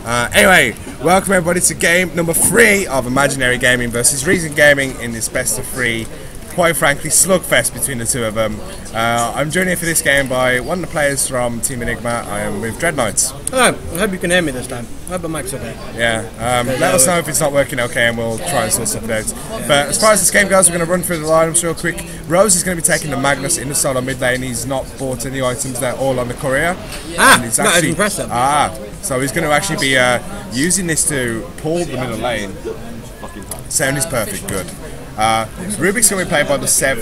Anyway, welcome everybody to game number 3 of Imaginary Gaming versus Reason Gaming in this best of 3, quite frankly, slugfest between the two of them. I'm joined here for this game by one of the players from Team Enigma. I am with Dreadknights. Hello, I hope you can hear me this time. I hope the mic's okay. Yeah, let us know if it's not working okay and we'll try and sort something out. But as far as this game goes, we're going to run through the lineups real quick. Rose is going to be taking the Magnus in the solo mid lane. He's not bought any items, they're all on the courier. That is impressive. So he's going to actually be using this to pull the middle lane. Sound is perfect, good. Rubik's going to be played by Sev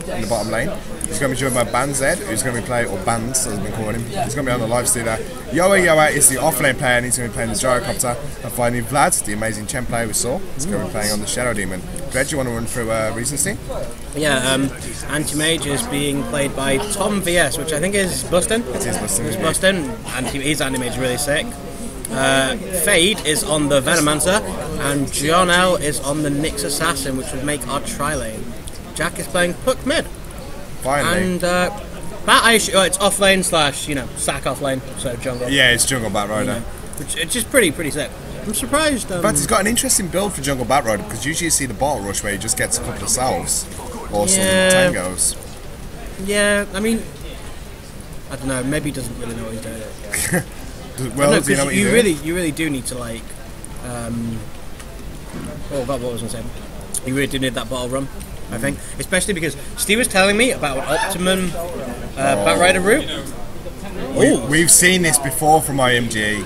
in the bottom lane. He's going to be joined by Banzed, who's going to be playing, or Bands as I've been calling him. He's going to be on the live stealer. Yoa is the off-lane player, and he's going to be playing the Gyrocopter. And finally, Vlad, the amazing Chen player we saw, is going to be playing on the Shadow Demon. Dread, do you want to run through Reason's team? Yeah, Anti-Mage is being played by Tom VS, which I think is Bustin. It is Bustin. It's Bustin. His Anti-Mage is really sick. Fade is on the Venomancer, and John L is on the Nyx Assassin, which would make our tri-lane. Jack is playing Puck mid. Finally. And it's off lane / sack off lane, so jungle. Yeah, it's jungle Bat Rider. Which it's just pretty sick. I'm surprised. But he's got an interesting build for jungle Bat Rider, because usually you see the bottle rush where he just gets a couple of salves or some tangos. Yeah, I mean, I don't know. Maybe he doesn't really know what he's doing. Well, do you know what you really do need to like. Oh God, what was I saying? You really do need that bottle run, I think, especially because Steve was telling me about an optimum Bat Rider route. We've seen this before from IMG.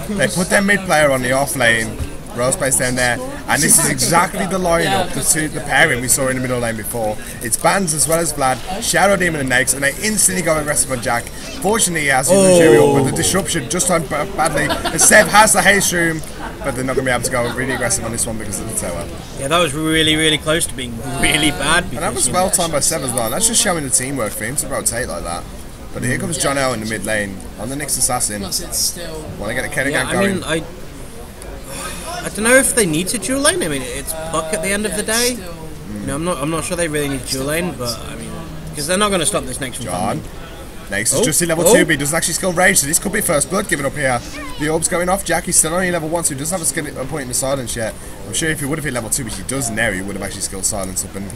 They put their mid player on the off lane, Rose plays down there, and this is exactly the lineup, the pairing we saw in the middle lane before. It's Bands as well as Vlad, Shadow Demon and Nyx, and they instantly go aggressive on Jack. Fortunately, he has the material, but the disruption just timed badly. And Sev has the haste room, but they're not going to be able to go really aggressive on this one because of the tower. Yeah, that was really close to being really bad. And that was well timed by Sev as well. And that's just showing the teamwork for him to rotate like that. But here comes John L in the mid lane on the Nyx Assassin. Want to get the Kerrigan going? I mean, I don't know if they need to dual lane. I mean, it's Puck at the end of the day. I'm not sure they really need dual lane, but I mean, because they're not going to stop this next one. Nyx is just in level 2, but he doesn't actually skill rage, so this could be first blood given up here. The orb's going off. Jackie's still only level 1, so he doesn't have a skill point in the silence yet. I'm sure if he would have hit level 2, which he does now, he would have actually skilled silence up, and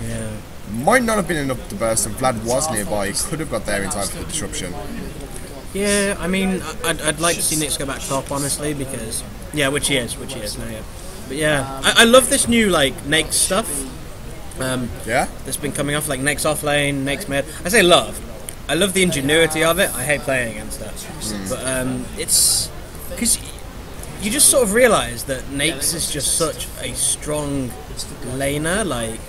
might not have been enough to burst. And Vlad was nearby; he could have got there in time for the disruption. Yeah, I mean, I'd like to see Nyx go back top, honestly, because which he is now. Yeah, but yeah, I love this new like Nyx stuff. That's been coming off, like Nyx off lane, Nyx mid. I say love. I love the ingenuity of it. I hate playing against it, but it's because you just sort of realise that Nyx is just such a strong laner, like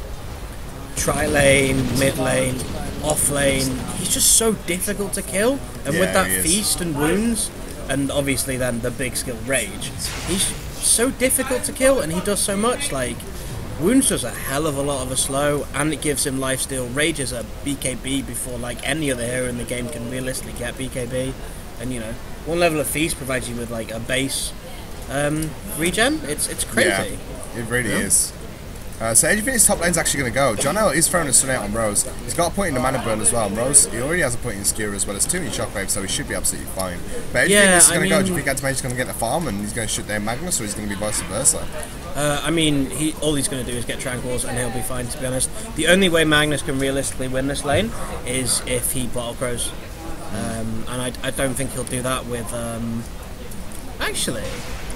tri-lane, mid-lane, off-lane. He's just so difficult to kill, and with that feast and wounds, and obviously then the big skill rage, he's so difficult to kill, and he does so much. Like wounds does a hell of a lot of a slow, and it gives him lifesteal. Rage is a BKB before like any other hero in the game can realistically get BKB, and one level of feast provides you with like a base regen. It's crazy. Yeah, it really is. So how do you think his top lane's actually going to go? John L is throwing a stun out on Rose. He's got a point in the mana burn as well. And Rose, he already has a point in Skewer as well as 2 in Shockwave, so he should be absolutely fine. But how do you think this is going to go? Do you think Anti-Mage is going to get the farm and he's going to shoot down Magnus, or is it going to be vice versa? I mean, all he's going to do is get Tranquils and he'll be fine, to be honest. The only way Magnus can realistically win this lane is if he bottle crows. And I don't think he'll do that with... Actually,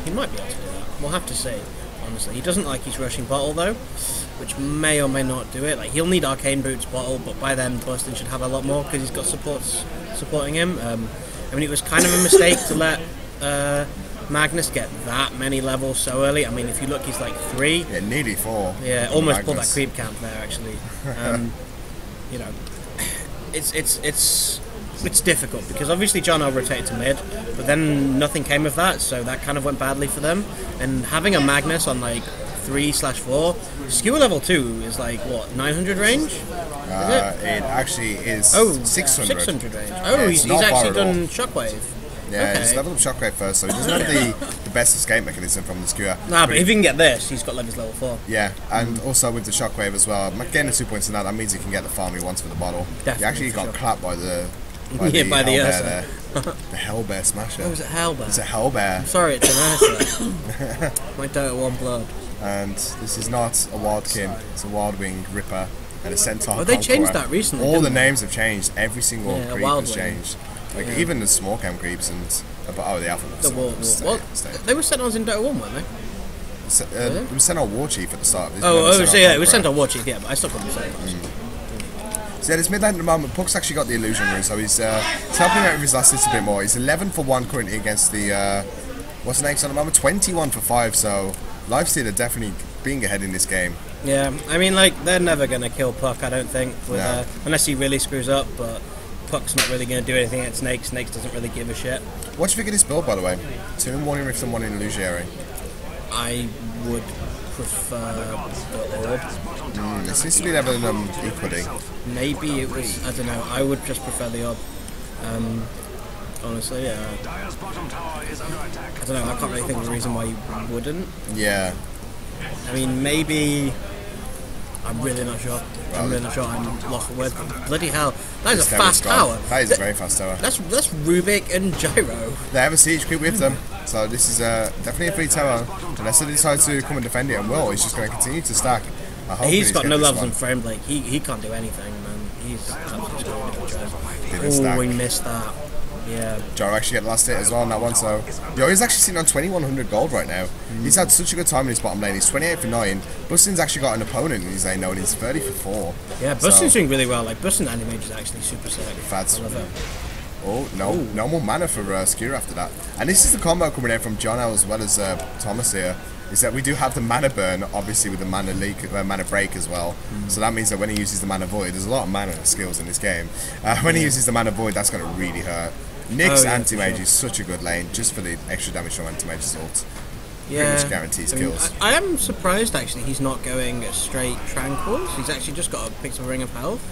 he might be able to do that. We'll have to see. Honestly, he doesn't like his rushing bottle though, which may or may not do it. Like he'll need Arcane Boots bottle, but by then Bustin should have a lot more because he's got supporting him. I mean, it was kind of a mistake to let Magnus get that many levels so early. I mean, if you look, he's like 3. Yeah, nearly 4. Yeah, almost pulled that creep count there actually. It's difficult because obviously John L rotated to mid, but then nothing came of that, so that kind of went badly for them. And having a Magnus on like 3/4, Skewer level 2 is like what, 900 range? It actually is 600. 600 range. Oh, he's actually done Shockwave. Yeah, he's leveled up Shockwave first, so he doesn't have the best escape mechanism from the Skewer. Nah, but if he can get this, he's got like his level 4. Yeah, and also with the Shockwave as well, getting the 2 points in that means he can get the farm he wants for the bottle. Definitely, he actually got clapped by the by the Ursa. there. The Hell Bear Smasher. Oh, is it Hell Bear? It's a Hell Bear. I'm sorry, it's an Ursa. My Dota 1 blood. And this is not a Wildkin, it's a Wildwing Ripper and a Centaur. Oh, they changed that recently. All the names have changed. Every single creep has Wildwing. changed. Like even the small cam creeps and the alpha. They were sent on in Dota 1, weren't they? It was sent on War Chief at the start. It was sent on War Chief, yeah, but I still couldn't say it. So yeah, this mid lane at the moment, Puck's actually got the illusion rune, so he's helping out with his last hit a bit more. He's 11 for 1 currently against the what's the next on the moment? 21 for 5. So Lifesteal are definitely being ahead in this game. Yeah, I mean, like they're never gonna kill Puck, I don't think, unless he really screws up. But Puck's not really gonna do anything against Snake. Snake doesn't really give a shit. What do you think of this build, by the way? 2 in 1 in Rift and 1 in Illusionary. I would prefer the Orb. It seems to be leveling them equally. Maybe it was, I don't know, I would just prefer the Orb. Honestly, I don't know, I can't really think of a reason why you wouldn't. Yeah. I mean, maybe... I'm really not sure. I'm lost for words. Bloody hell. That is a fast tower. That is a very fast tower. That's Rubik and Gyro. They have a siege creep with them. So this is definitely a free tower. Unless they decide to come and defend it, and he's just going to continue to stack. He's got no levels in frame, Blake. He can't do anything, man. He's absolutely screwed. Oh, we missed that. Yeah. Gyro actually get the last hit as well on that one, so... Yo, he's actually sitting on 2100 gold right now. He's had such a good time in his bottom lane. He's 28 for 9. Bustin's actually got an opponent in his lane now, and he's 30 for 4. Yeah, Bustin's doing really well. Like, Bustin Animage is actually super sick. Fads. I love it. Oh, no. Ooh. No more mana for Skewer after that. And this is the combo coming out from John as well as Thomas here. Is that we do have the mana burn, obviously, with the mana leak, mana break as well. So that means that when he uses the mana void, there's a lot of mana skills in this game. When he uses the mana void, that's going to really hurt. Nyx's anti-mage is such a good lane, just for the extra damage from anti-mage's ult. Yeah, pretty much guarantees kills. I am surprised actually he's not going straight Tranquils. He's actually just got a pixel ring of health,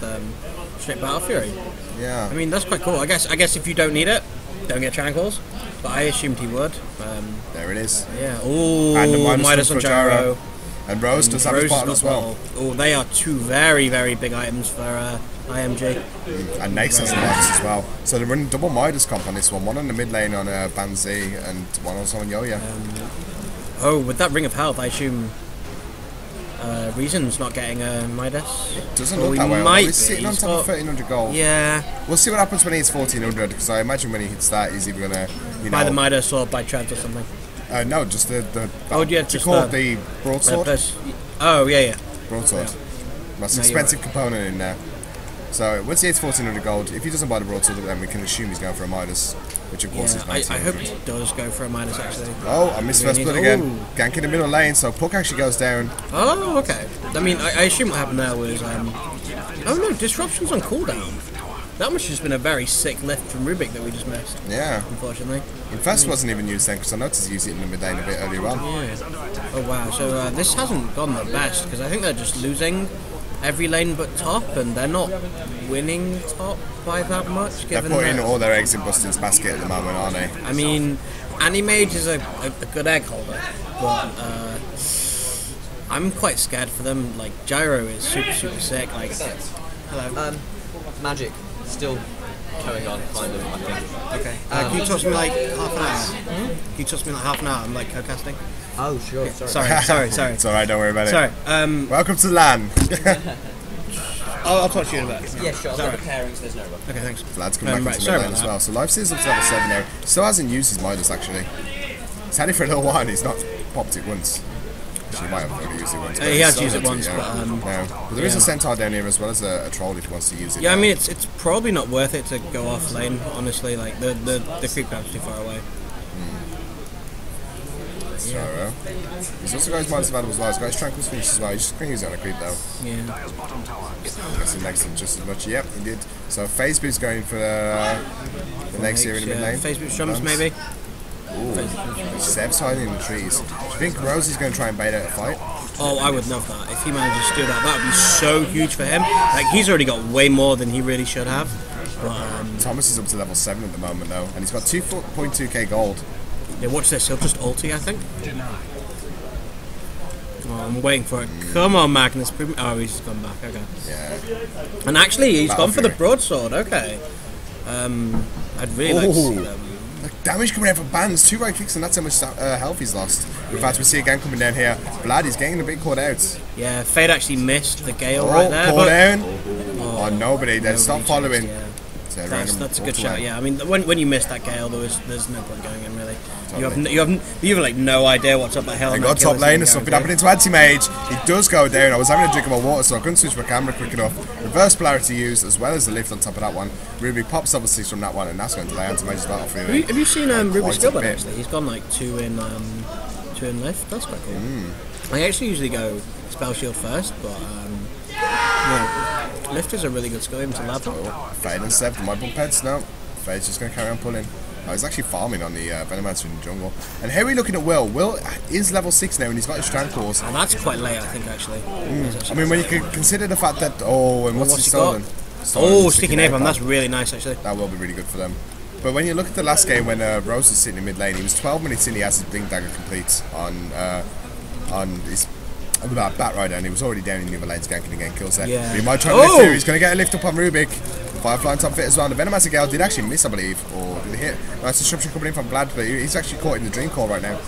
straight Battle Fury. Yeah. I mean, that's quite cool. I guess if you don't need it, don't get Tranquils. But I assumed he would. There it is. Yeah. Ooh, and the Midas on Gyro. And Rose does have his bottle as well. Oh, they are two very, very big items for IMG. And Nyx has the Midas as well. So they're running double Midas comp on this one. One on the mid lane on Banzai and one also on Yoya. With that Ring of Health, I assume Reason's not getting a Midas. It doesn't look that way. He's sitting on top of 1300 gold. Yeah. We'll see what happens when he hits 1400, because I imagine when he hits that, he's either going to, buy the Midas or buy Treads or something. No, just the the broadsword. Oh, yeah. Broadsword. Most expensive component in there. So once he hits 1400 gold, if he doesn't buy the broadsword, then we can assume he's going for a Midas, which of course is 1900. I hope he does go for a Midas actually. Oh, I missed first blood again. Gank in the middle lane, so Puck actually goes down. Oh, okay. I mean, I assume what happened there was, oh no, disruption's on cooldown. That must have just been a very sick lift from Rubik that we just missed. Yeah. Unfortunately. Infest wasn't even used then, because I noticed he used it in the mid lane a bit earlier on. Yeah. Oh wow, so this hasn't gone the best, because I think they're just losing every lane but top, and they're not winning top by that much. They're putting all their eggs in Bustin's basket at the moment, aren't they? I mean, Animage is a good egg holder, but I'm quite scared for them. Like, Gyro is super, super sick. Like, hello. Magic still going on, kind of, I think. Okay. Can you toss me like half an hour? Can you toss me like half an hour? I'm like co-casting. Oh, sure. Okay. Sorry. It's alright, don't worry about it. Sorry. Welcome to LAN. I'll talk to you in a bit. Yeah, sure. I'll the pairings, there's no rush. Okay, thanks. Vlad's come back into mid lane as well. So Lifesteal's up to level 7 now. Still hasn't used his Midas actually. He's had it for a little while and he's not popped it once. Actually, he might have only used it once. He has used it once, but there is a Centaur down here as well as a troll if he wants to use it. Yeah, I mean, it's probably not worth it to go off lane, honestly. Like, the creep grab's too far away. So, he's also got his Midas available as well. He's got his Tranquil's finish as well. He's just going to use it on a creep though. Yeah. I'm guessing next to just as much. Yep, he did. So Phase Boot's going for the next here in the mid lane. Phase Boot Strums maybe. Ooh, Seb's hiding in the trees. Do you think Rosie's going to try and bait out a fight? Oh, I would love that. If he manages to do that, that would be so huge for him. Like, he's already got way more than he really should have. But, Thomas is up to level 7 at the moment though, and he's got 2.2k gold. Yeah, watch this. He'll just ulti, I think. Oh, I'm waiting for it. Come on, Magnus. Oh, he's gone back. Okay. Yeah. And actually, he's gone for the broadsword. Okay. I I'd really like to see them. Damage coming out from Bands, 2 right clicks, and that's how much health he's lost. In fact, we see again coming down here. Vlad is getting a bit caught out. Yeah, Fade actually missed the Gale right there. Caught down. Oh, nobody. They stopped following. Yeah. That's a good shout. Yeah, I mean, when you missed that Gale, there's no point going in really. You have like no idea what's up that hill. They got top lane and something happening to Anti-Mage. He does go down. I was having a drink of my water, so I couldn't switch my camera quick enough. Reverse polarity used as well as the lift on top of that one. Ruby pops up a 6 from that one, and that's going to delay Anti-Mage's battlefield. Have you seen Ruby's skill build actually? He's gone like 2 in lift. That's quite cool. I actually usually go spell shield first, but lift is a really good skill even to level. Fade and Sev, my bump heads. No, Fade's just going to carry on pulling. Oh, he's actually farming on the Venomancer in the jungle. And here we're looking at Will. Will is level 6 now, and he's got his Strand Claws. And that's quite late, I think, actually. I mean, when you can consider the fact that... Oh, and what's he stolen? Sticky Napalm. That's really nice, actually. That will be really good for them. But when you look at the last game when Rose was sitting in mid lane, he was 12 minutes in, he has his Blink Dagger complete on his... About Bat Rider, and he was already down in the other lanes ganking again, kills there. Yeah. He might try to lift here. He's going to get a lift up on Rubik. Firefly on top fit as well. The Venomancer Gale did actually miss, I believe, or did he hit? Nice disruption coming in from Vlad, but he's actually caught in the Dream Call right now.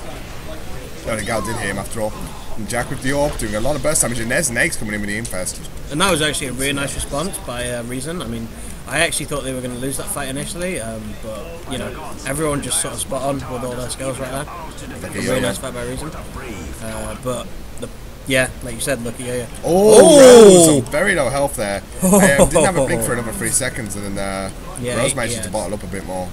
No, the Gale did hit him after all. And Jack with the orb doing a lot of burst damage, and there's Nags coming in with the Infest. And that was actually a really nice response by Reason. I mean, I actually thought they were going to lose that fight initially, but you know, everyone just sort of spot on with all their skills right there. A really nice fight by Reason. Yeah, like you said, lucky, yeah. Oh, Rose, very low health there. Didn't have a blink for another 3 seconds, and then Rose managed to bottle up a bit more.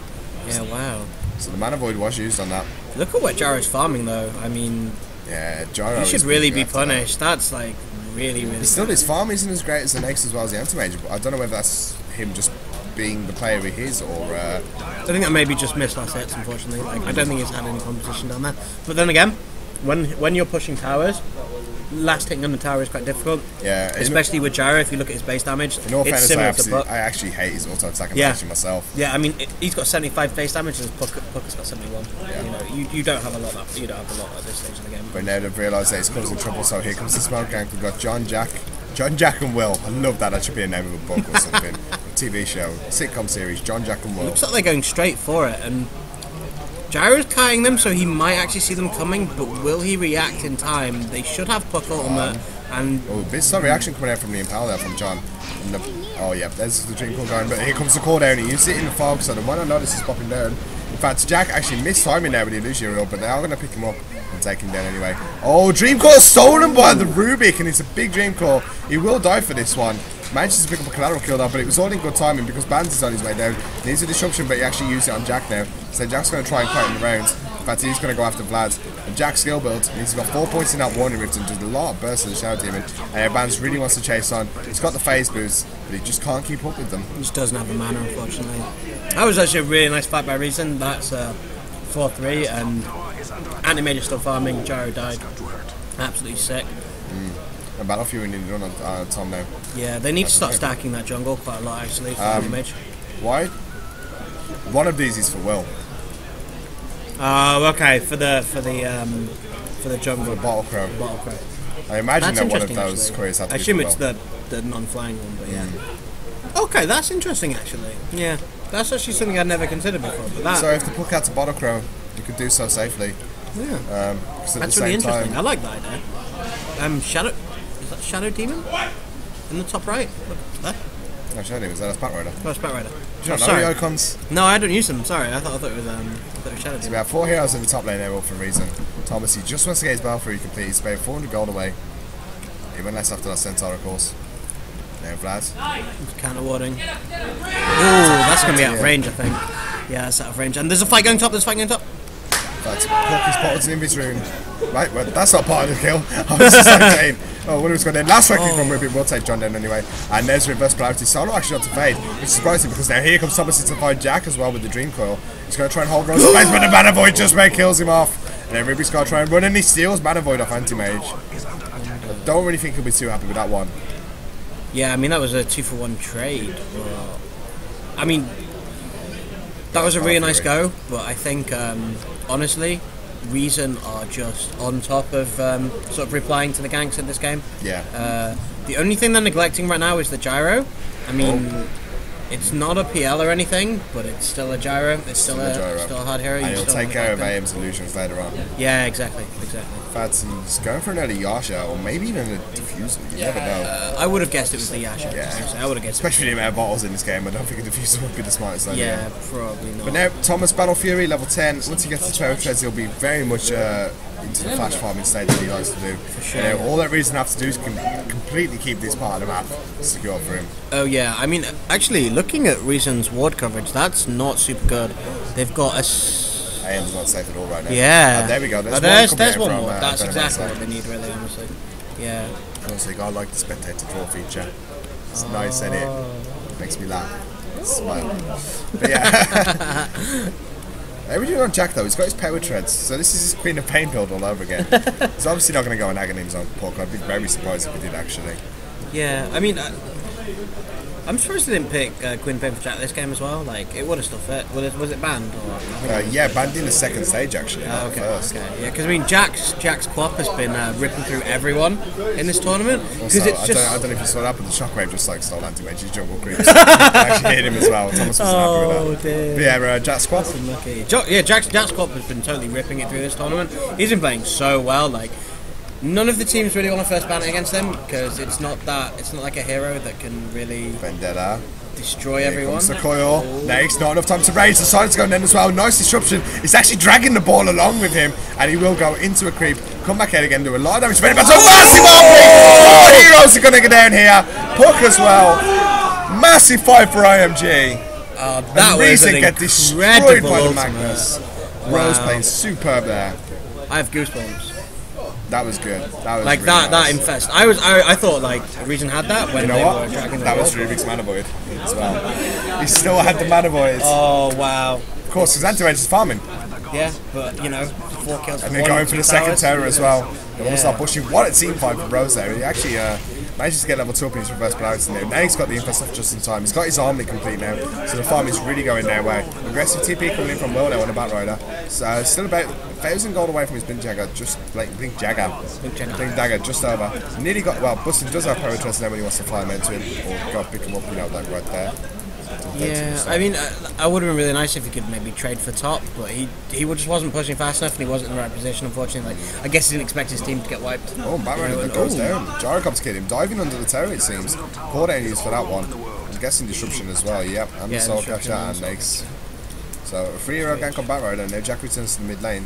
Yeah, wow. So the Mana Void was used on that. Look at what Gyro's farming, though. I mean, yeah, Gyro. He should really be punished. That's like really. Still, his farm isn't as great as the next as well as the Anti-Mage. I don't know whether that's him just being the player he is, or. I think that maybe just missed last hits, unfortunately. Like, I don't think he's had any competition down there. But then again, when you're pushing towers. Last hitting on the tower is quite difficult. Yeah, especially with Gyro. If you look at his base damage, in all fairness, I actually hate his auto attack and myself. Yeah, I mean, he's got 75 base damage, and Pucker's got 71. Yeah. You know, you don't have a lot. You don't have a lot at this stage of the game. But now they've realised that he's causing trouble. So here comes the spell gank. We've got John, Jack, and Will. I love that. That should be a name of a book or something. A TV show, sitcom series. John, Jack, and Will. Looks like they're going straight for it, and Gyro's kiting them, so he might actually see them coming, but will he react in time? They should have Puck ultimate, and... Oh, bit of reaction coming out from the Impale there from John. Oh yeah, there's the Dream Call going, but here comes the call down. He used it in the fog, so the one I noticed is popping down. In fact, Jack actually missed timing there with the Illusion Reel, but they are going to pick him up and take him down anyway. Oh, Dream Call stolen by the Rubik, and it's a big Dream Call. He will die for this one. Manages to pick up a collateral kill though, but it was all in good timing because Bands is on his way down. Needs a disruption, but he actually used it on Jack now. So Jack's going to try and cut in the rounds. In fact, he's going to go after Vlad. And Jack's skill build, and he's got 4 points in that warning rift and does a lot of bursts of the Shadow Demon. And Bands really wants to chase on. He's got the phase boost, but he just can't keep up with them. He just doesn't have the mana, unfortunately. That was actually a really nice fight by Reason. That's 4-3, and Anti-Mage is still farming. Gyro died. Absolutely sick. And Battlefield we need to run on Tom now. Yeah, they need to start stacking that jungle quite a lot actually for Anti-Mage. Why? One of these is for Will. Oh, okay, for the jungle. For the Bottle Crow. Bottle Crow. I imagine that one of those queries had to be. I assume it's the non-flying one, but yeah. Okay, that's interesting actually. Yeah, that's actually something I'd never considered before. So if the Puck had to Bottle Crow, you could do so safely. Yeah. That's really interesting. I like that idea. Shadow. Is that Shadow Demon? In the top right? Look there. No, Shadow Demon, that's Bat Rider. Oh, it's Bat Rider. Do you not know icons? No, I don't use them, sorry. I thought it was Shadow Demon. So we have 4 heroes in the top lane there, all for a reason. Thomas, he just wants to get his Balfour complete. He's paid 400 gold away. Even less after that Centaur, of course. Now Vlad. Counter warding. Ooh, that's going to be out of range, I think. Yeah, that's out of range. And there's a fight going top, That's Puck is potted in his room. Right, well, that's not part of the kill. I was just like saying, oh, what was going to last right click from Ruby, we'll take John down anyway. And there's reverse polarity. Solo actually got to fade, which is surprising because now here comes Thomas to find Jack as well with the Dream Coil. He's going to try and hold Rose in place, but the Mana Void just about kills him off. And then Ruby's got to try and run, and he steals Mana Void off Anti-Mage. I don't really think he'll be too happy with that one. Yeah, I mean, that was a 2-for-1 trade. I mean, that was a really nice go, but I think, honestly, Reason are just on top of sort of replying to the ganks in this game. Yeah. The only thing they're neglecting right now is the Gyro. I mean, It's not a PL or anything, but it's still a gyro. It's still a hard hero. And it'll take care of AM's illusions later on. Yeah, exactly. In fact, he's going for an early Yasha, or maybe even a diffuser. You never know. I would have guessed it was the Yasha. Yeah. I would have guessed. Especially the amount of bottles in this game, I don't think a diffuser would be the smartest idea. Yeah, probably not. But now, Thomas Battle Fury, level 10. Once he gets the Terror Treads, he'll be very much into the flash farming state that he likes to do. For sure. You know, all that Reason have to do is completely keep this part of the map secure for him. Oh yeah, I mean, actually, looking at Reason's ward coverage, that's not super good. They've got a... AM's not safe at all right now. Yeah. There we go. There's one more. That's exactly what they need, really, honestly. Yeah. Honestly, I like the spectator draw feature. It's nice, isn't it? Makes me laugh. Smile. But yeah. Everything on Jack though, he's got his power treads, so this is his Queen of Pain build all over again. He's obviously not going to go on Aghanim's on Pork. I'd be very surprised if he did actually. Yeah, I mean, I'm surprised they didn't pick Queen of Pain for Jack this game as well. Like, it would have still fit. Was it banned? Yeah, banned in the second stage actually. Okay. Yeah, because I mean, Jack's Quap has been ripping through everyone in this tournament. Also, I don't know if you saw that, but the Shockwave just like stole Anti-Mage's jungle creeps. Actually hit him as well. Thomas wasn't happy with that. Dear. But yeah, Jack's Quap. Jack's Quap has been totally ripping it through this tournament. He's been playing so well. Like, none of the teams really want to first ban it against him because it's not like a hero that can really Vendetta. Destroy everyone. Comes the coil. Next, not enough time to raise. The silen's going in as well. Nice disruption. He's actually dragging the ball along with him, and he will go into a creep. Come back out again, do a lot of damage. But so massive RP! 4 heroes are going to go down here. Puck as well. Massive fight for IMG. That was Reason an get destroyed by the ultimate. Magnus. Wow. Rose playing superb there. I have goosebumps. That was good. That was like really that. nice. That infest. I thought like Reason had that when You know they what? were dragging the That was ball. Rubik's Mana Void as well. He still had the Mana Void. Oh wow. Of course, his anti-mage is farming. Yeah, but you know, 4 kills. And they're going for the second terror as well. They want Yeah. to start pushing. What a team fight from Rose there. He actually manages to get level 2 up in his reverse polarity now. Now he's got the infest off just in time. He's got his army complete now. So the farm is really going their way. Aggressive TP coming in from Will now on the Bat Rider. So still about 1,000 gold away from his Blink Dagger. Blink Dagger just over. Nearly got, well, Bustin does have power trust now when he wants to fly him into him or go pick him up, you know, like right there. Yeah, I mean, I would have been really nice if he could maybe trade for top, but he just wasn't pushing fast enough and he wasn't in the right position, unfortunately. Like, I guess he didn't expect his team to get wiped. Oh, Bat Rider that goes down. Gyrocop's killed him, diving under the tower it seems. Core down used for that one. I'm guessing disruption as well, yep. And the Soul Catcher and makes. So a 3-hero gank on Bat Rider, now Jack returns to the mid lane.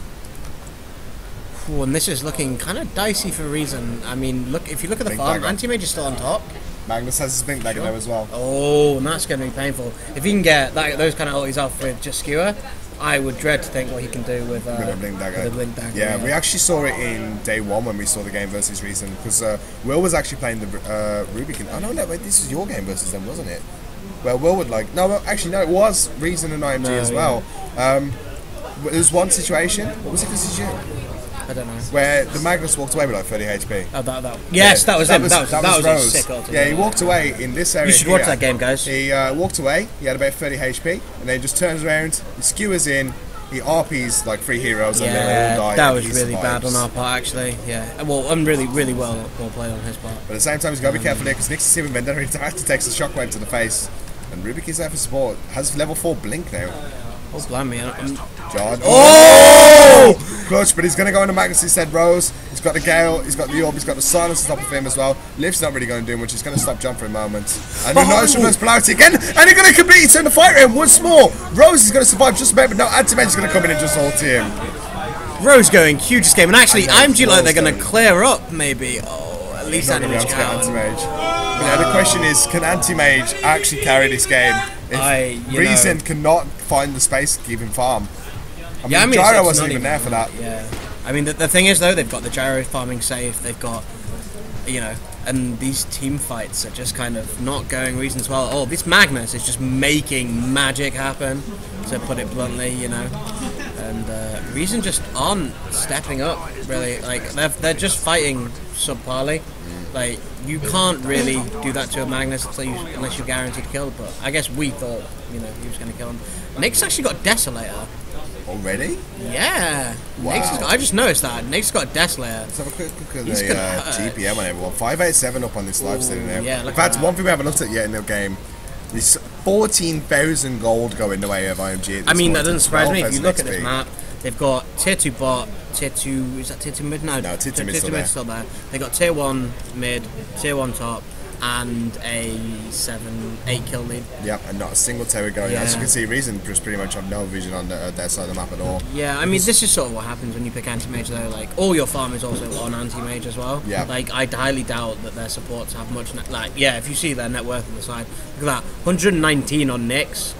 Ooh, and this is looking kind of dicey for Reason. I mean, look, if you look at the farm, Anti-Mage is still on top. Magnus has his Blink Dagger now as well. Oh, and that's going to be painful. If he can get those kind of ultis off with just Skewer, I would dread to think what he can do with a Blink Dagger. Yeah, we actually saw it in day 1 when we saw the game versus Reason, because Will was actually playing the Rubik. Oh no, wait, this was your game versus them, wasn't it? Well, Will would like... No, actually, no, it was Reason and IMG as well. There was one situation... What was it versus you? I don't know. Where the Magnus walked away with like 30 HP. Oh, that. Yes, that was him. That was Rose. a sick ultimate. Yeah, he walked away in this area. You should watch that game, guys. He walked away, he had about 30 HP, and then just turns around, he skewers in, he RPs like 3 heroes, and they all die. That was really bad on our part, actually. Yeah, well, I'm really well played on his part. But at the same time, he's got to be careful there, because next to see him in Vendetta, he actually takes the shockwave to the face. And Rubik is there for support, has level 4 Blink now. Oh, blimey. John. Oh! Clutch, but he's going to go into Magnus instead. Rose, he's got the Gale, he's got the Orb, he's got the Silence on top of him as well. Liv's not really going to do much, he's going to stop John for a moment. And he knows reverse polarity again, and he's going to completely turn the fight around once more. Rose is going to survive just about, but no, Anti-Mage is going to come in and just ult him. Rose going huge escape, and actually, I'm like they're going to clear up, maybe. Oh, at least Anti-Mage can. Yeah, the question is, can Anti-Mage actually carry this game? If Reason cannot find the space to keep him farm. I mean, Gyro wasn't even there for that. Yeah. I mean, the thing is, though, they've got the Gyro farming safe, they've got, you know, and these team fights are just kind of not going Reason's well. Oh, this Magnus is just making magic happen, to put it bluntly, you know. And Reason just aren't stepping up, really. Like, they're just fighting subparly. Like, you can't really do that to a Magnus unless you're guaranteed kill, but I guess we thought, you know, he was going to kill him. Nick's actually got Desolator. Already? Yeah. Wow. I just noticed that. Nick's got Desolator. Let's have a quick look at the GPM on everyone. 587 up on this live stream now. Yeah, in fact, one thing we haven't looked at yet in the game is 14,000 gold going the way of IMG. I mean, that doesn't surprise me if you look at XP. this map. They've got tier 2 bot, tier 2, is that tier 2 mid? No, tier 2 mid's still there. They got tier 1 mid, tier 1 top, and a 7-8 kill lead. Yep, and not a single tower going. Yeah. As you can see, Reason just pretty much have no vision on their side of the map at all. Yeah, I mean, this is sort of what happens when you pick anti-mage though. Like, all your farm is also on anti-mage as well. Yeah. Like, I highly doubt that their supports have much. If you see their net worth on the side, look at that, 119 on Nyx.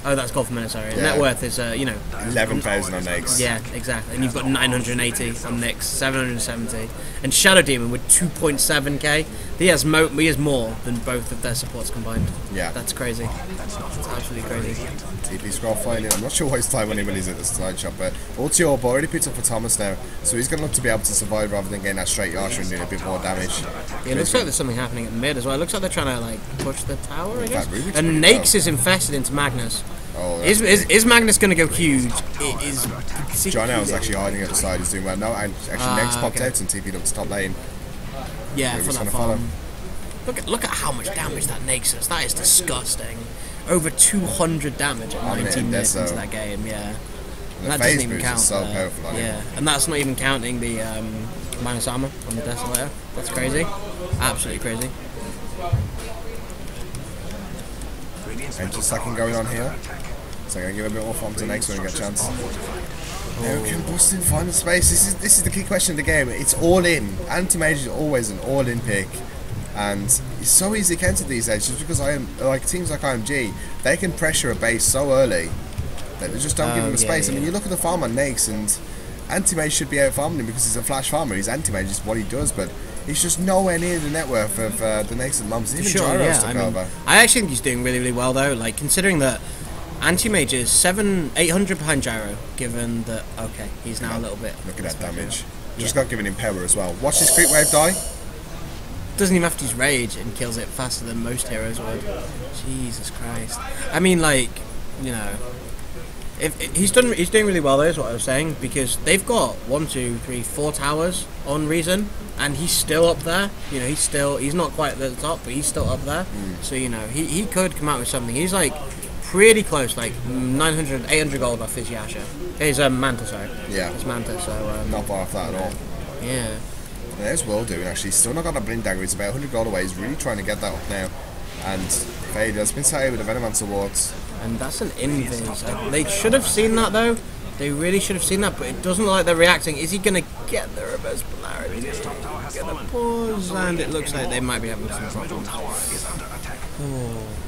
Oh, that's gold for minute, sorry. Yeah. Net worth is, 11,000 on Nyx. Yeah, exactly. And you've got 980 on Nyx, 770. And Shadow Demon with 2.7k. He has more than both of their supports combined. Yeah. That's crazy. That's absolutely crazy. TP scroll finding. I'm not sure why he's time when he's at the side shot, but Ultiorb already picked up for Thomas now, so he's going to look to be able to survive rather than getting that straight Yasha and doing a bit more damage. Yeah, it looks like there's something happening at mid as well. It looks like they're trying to like push the tower, I guess. Rubik's And Nyx is infested into Magnus. Oh, is Magnus going to go huge? It is. John L's actually hiding at the side. He's doing well. No, and actually Nyx popped out and TP'd up to top lane. Yeah, Ruby's for that gonna farm. Look at how much damage that Nyx does. That is disgusting. Over 200 damage at 19 minutes into that game. Yeah. And that phase doesn't even boost count. is so powerful on yeah, him. and that's not even counting the minus armor on the Desolator. That's crazy. Absolutely crazy. And just second going on here. So I'm going to give a bit more farm to Nyx when we get a chance. Now can Boston find the space? This is the key question of the game. It's all in. Anti-mage is always an all-in pick. And it's so easy to counter these days just because teams like IMG, they can pressure a base so early that they just don't give him the space. I mean, you look at the farm on Nyx, and anti-mage should be out farming him because he's a flash farmer. He's anti-mage, is what he does, but he's just nowhere near the net worth of the Nyx and Mums. Even Gyro's took over. I actually think he's doing really, really well though. Like considering that anti-mage is 800 behind Gyro, given that he's now a little bit. Look at that damage. Just got given him power as well. Watch this creep wave die. Doesn't even have to use rage and kills it faster than most heroes would. Jesus Christ. I mean, like, you know, if he's doing really well though, is what I was saying, because they've got 1, 2, 3, 4 towers on Reason, and he's still up there. You know, he's not quite at the top, but he's still up there. So you know, he could come out with something. He's like pretty close, like 900, 800 gold off his Yasha. His Manta, sorry. Yeah. His Manta. So not far off that at all. Yeah. There's Will doing actually. Still not got a blind dagger. He's about 100 gold away. He's really trying to get that up now. And Fade has been sighted with the Venomancer wards. And that's an invis. They should have seen that though. They really should have seen that, but it doesn't look like they're reacting. Is he going to get the reverse polarity? Get the pause, and it looks like they might be having some problems.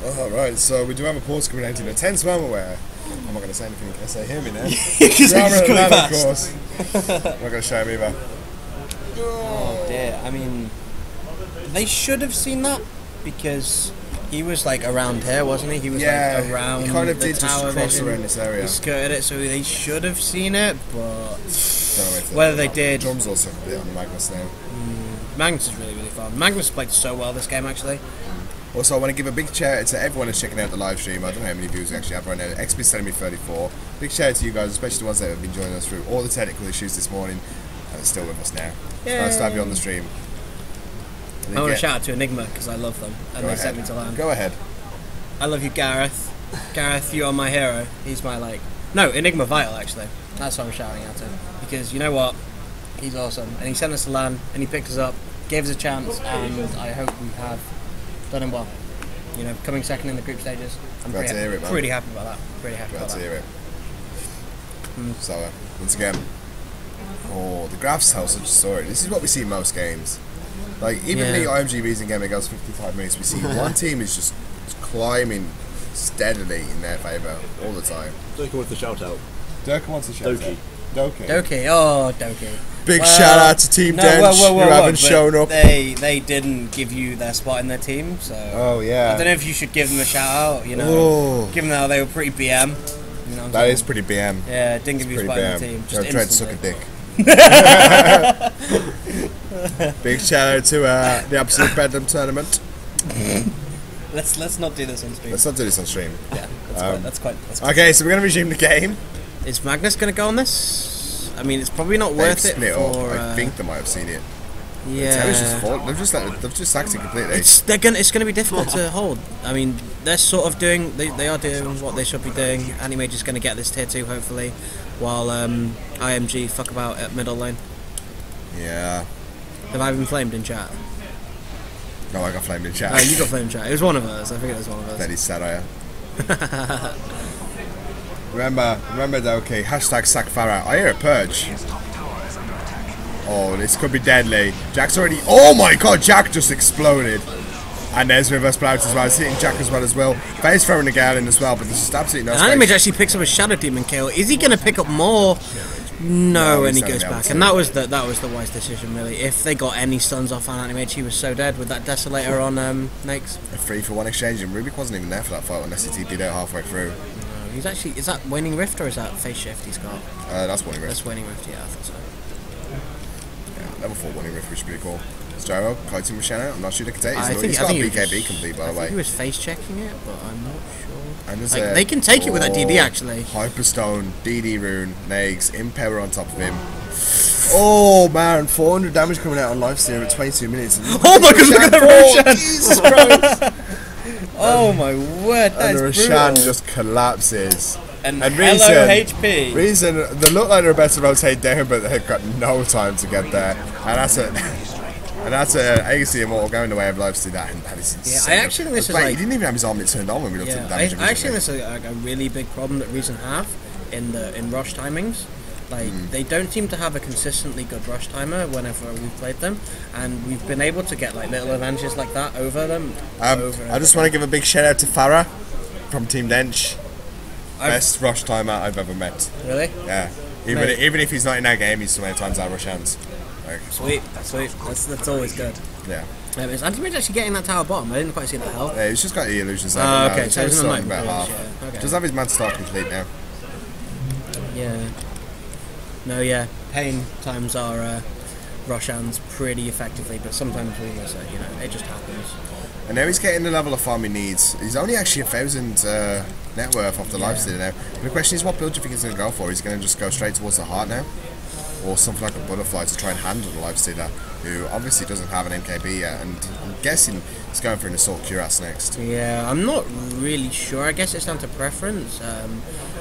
Alright, so we do have a pause coming out in a tense moment where I'm not going to say anything unless they hear me now. Because it's coming fast. Of course. I'm not going to show him either. Oh dear, I mean, they should have seen that because he was like around here, wasn't he? He was like around. He kind of the did just tower cross around this area. He skirted it, so they should have seen it, but whether they did. Drum's also a bit on Magnus now. Magnus is really, really fun. Magnus played so well this game actually. Also, I want to give a big shout out to everyone who's checking out the live stream. I don't know how many views we actually have right now. XP's telling me 34. Big shout out to you guys, especially the ones that have been joining us through all the technical issues this morning and are still with us now. It's nice to have you on the stream. I want to shout out to Enigma because I love them and they sent me to land. Go ahead. I love you, Gareth. Gareth, you are my hero. He's my no, Enigma Vital actually. That's what I'm shouting out to him because you know what? He's awesome and he sent us to land and he picked us up, gave us a chance, and I hope we have done him well. You know, coming second in the group stages. I'm pretty happy about that. Pretty happy about that. Glad to hear it. So, once again, the graphs tell such a story. This is what we see in most games. Like, even the IMG Reason game that goes 55 minutes, we see one team is just climbing steadily in their favour all the time. Doki wants to shout out. Doki wants to shout out. Doki, oh, Doki. Big shout out to Team Dench, who haven't shown up. They didn't give you their spot in their team, so I don't know if you should give them a shout out. You know, given how they were pretty BM. You know that is pretty BM. Yeah, didn't give you a spot in the team. Just tried to suck a dick. Big shout out to the Absolute Bedlam tournament. Let's not do this on stream. Let's not do this on stream. Yeah, that's quite. Okay, so we're gonna resume the game. Is Magnus gonna go on this? I mean, it's probably not worth it for. I think they might have seen it. Yeah, they've just sacked it completely. It's gonna be difficult to hold. I mean, they're sort of doing. They are doing what they should be doing. Anti-Mage is going to get this tier 2 hopefully, while IMG fuck about at middle lane. Yeah. Have I been flamed in chat? No, I got flamed in chat. Oh, you got flamed in chat. It was one of us. I think it was one of us. That is sad, I am. Remember though, okay, hashtag sack Farah. I hear a purge. Oh, this could be deadly. Jack's already. Oh my god, Jack just exploded. And there's reverse polarity as well. It's hitting Jack as well. Face throwing the gale in as well, but there's just absolutely no space. Anti-Mage actually picks up a Shadow Demon kill. Is he going to pick up more? No, and he goes back. And that was the wise decision, really. If they got any stuns off on Anti-Mage, he was so dead with that Desolator on Nakes. A 3-for-1 exchange, and Rubik wasn't even there for that fight unless he did it halfway through. No, he's actually. Is that Waning Rift or is that Face Shift he's got? That's Waning Rift. That's Waning Rift, yeah, I thought so. Yeah, level 4 Waning Rift, which is pretty cool. Gyro, kiting with Shanna. I'm not sure they can take it. He's got a BKB complete, by the way. I think he was face checking it, but I'm not sure. And like, they can take it with that DD, actually. Hyperstone, DD Rune, Nags, Impaler on top of him. Oh man, 400 damage coming out on lifesteal at 22 minutes. Oh my god, look at the Roshan! Jesus Christ! Oh my word, that is brutal. And the Roshan just collapses. And hello HP. Reason, they look like they're about to rotate down, but they've got no time to get there. And that's it. And that's Agassi Immortal going the way of lifesteal. That is insane. Yeah, I actually think this is like... He didn't even have his arm turned on when we looked at the damage. I actually think this is a really big problem that Reason have in rush timings. Like, they don't seem to have a consistently good rush timer whenever we've played them, and we've been able to get like little advantages like that over them. I just want to give a big shout out to Farah from Team Dench. Best rush timer I've ever met. Really? Yeah. Even if he's not in that game, he's so many times out rush hands. Like, sweet. That's always good. Yeah. Is Anti-Mage actually getting that tower bottom? I didn't quite see the health. Yeah, he's just got the illusions. Okay, so he's like about half. Yeah. Okay. Does have his man start complete now? Yeah. No, yeah. Pain times our rush hands pretty effectively, but sometimes we miss it. You know, it just happens. And now he's getting the level of farm he needs. He's only actually 1,000 net worth off the lifesteal now. But the question is, what build do you think he's going to go for? Is he going to just go straight towards the heart now? Or something like a butterfly to try and handle the lifestealer, who obviously doesn't have an MKB yet, and I'm guessing he's going for an Assault Cuirass next. Yeah, I'm not really sure. I guess it's down to preference.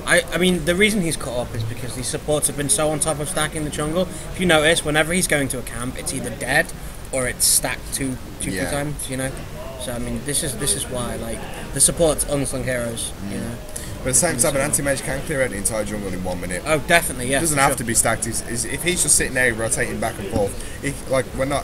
I mean, the reason he's cut up is because these supports have been so on top of stacking the jungle. If you notice, whenever he's going to a camp, it's either dead or it's stacked two times, you know? So, I mean, this is why, like, the support's unsung heroes, you know? But at the same time, an anti-mage can clear out the entire jungle in 1 minute. Oh, definitely, yeah. It doesn't have to be stacked. If he's just sitting there rotating back and forth,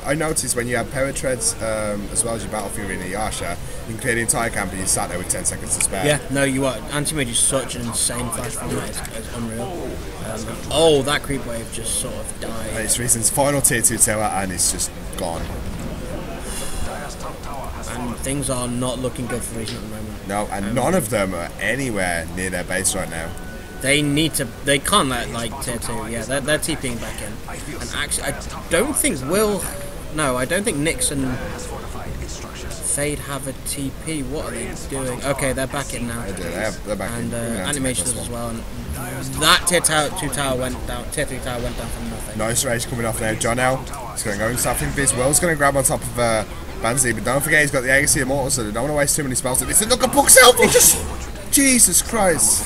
I noticed when you have power treads as well as your battlefield in a Yasha, you can clear the entire camp and you sat there with 10 seconds to spare. Yeah, no, you are. Anti-mage is such an insane flash from that. It's unreal. Oh, that creep wave just sort of died. And it's Reason's final tier 2 tower and it's just gone. And things are not looking good for Reason at the moment. No, and none of them are anywhere near their base right now. They need to. They can't let like tier 2. Yeah, they're TPing back in. And actually, I don't think I don't think Nyx and Fade have a TP. What are they doing? Okay, they're back in now. They do. They're back in. And animation as well. And that tier 2 tower went down. Tier 3 tower went down from nothing. Nice rage coming off now. John L. He's going to go into something. This Will's going to grab on top of Banzi, but don't forget he's got the Agassi Immortal, so they don't want to waste too many spells. Look at Book Selfie! Just Jesus Christ!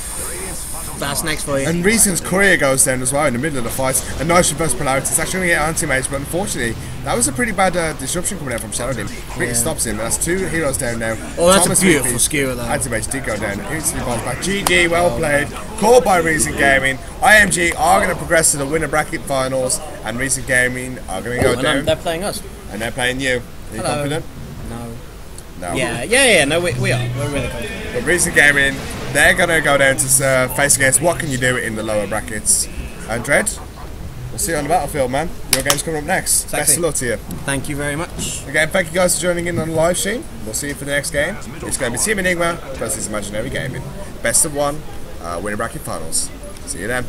That's next for you. And Reason's courier goes down as well in the middle of the fight. A nice reverse polarity. It's actually going to get anti-mage, but unfortunately, that was a pretty bad disruption coming out from Shadow Demon. Really stops him. That's 2 heroes down now. Oh, that's a beautiful skewer though. Anti-mage did go down. Instantly bounce back. GG, well played. Called by Reason Gaming. IMG are going to progress to the winner bracket finals, and Reason Gaming are going to go down. They're playing us. And they're playing you. Are you confident? No. Yeah. No, we are. We're really confident. But Reason Gaming, they're going to go down to face against What Can You Do in the lower brackets. And Dread, we'll see you on the battlefield, man. Your game's coming up next. Exactly. Best of luck to you. Thank you very much. Again, thank you guys for joining in on the live stream. We'll see you for the next game. It's going to be Team Enigma versus Imaginary Gaming. Best of 1, winner bracket finals. See you then.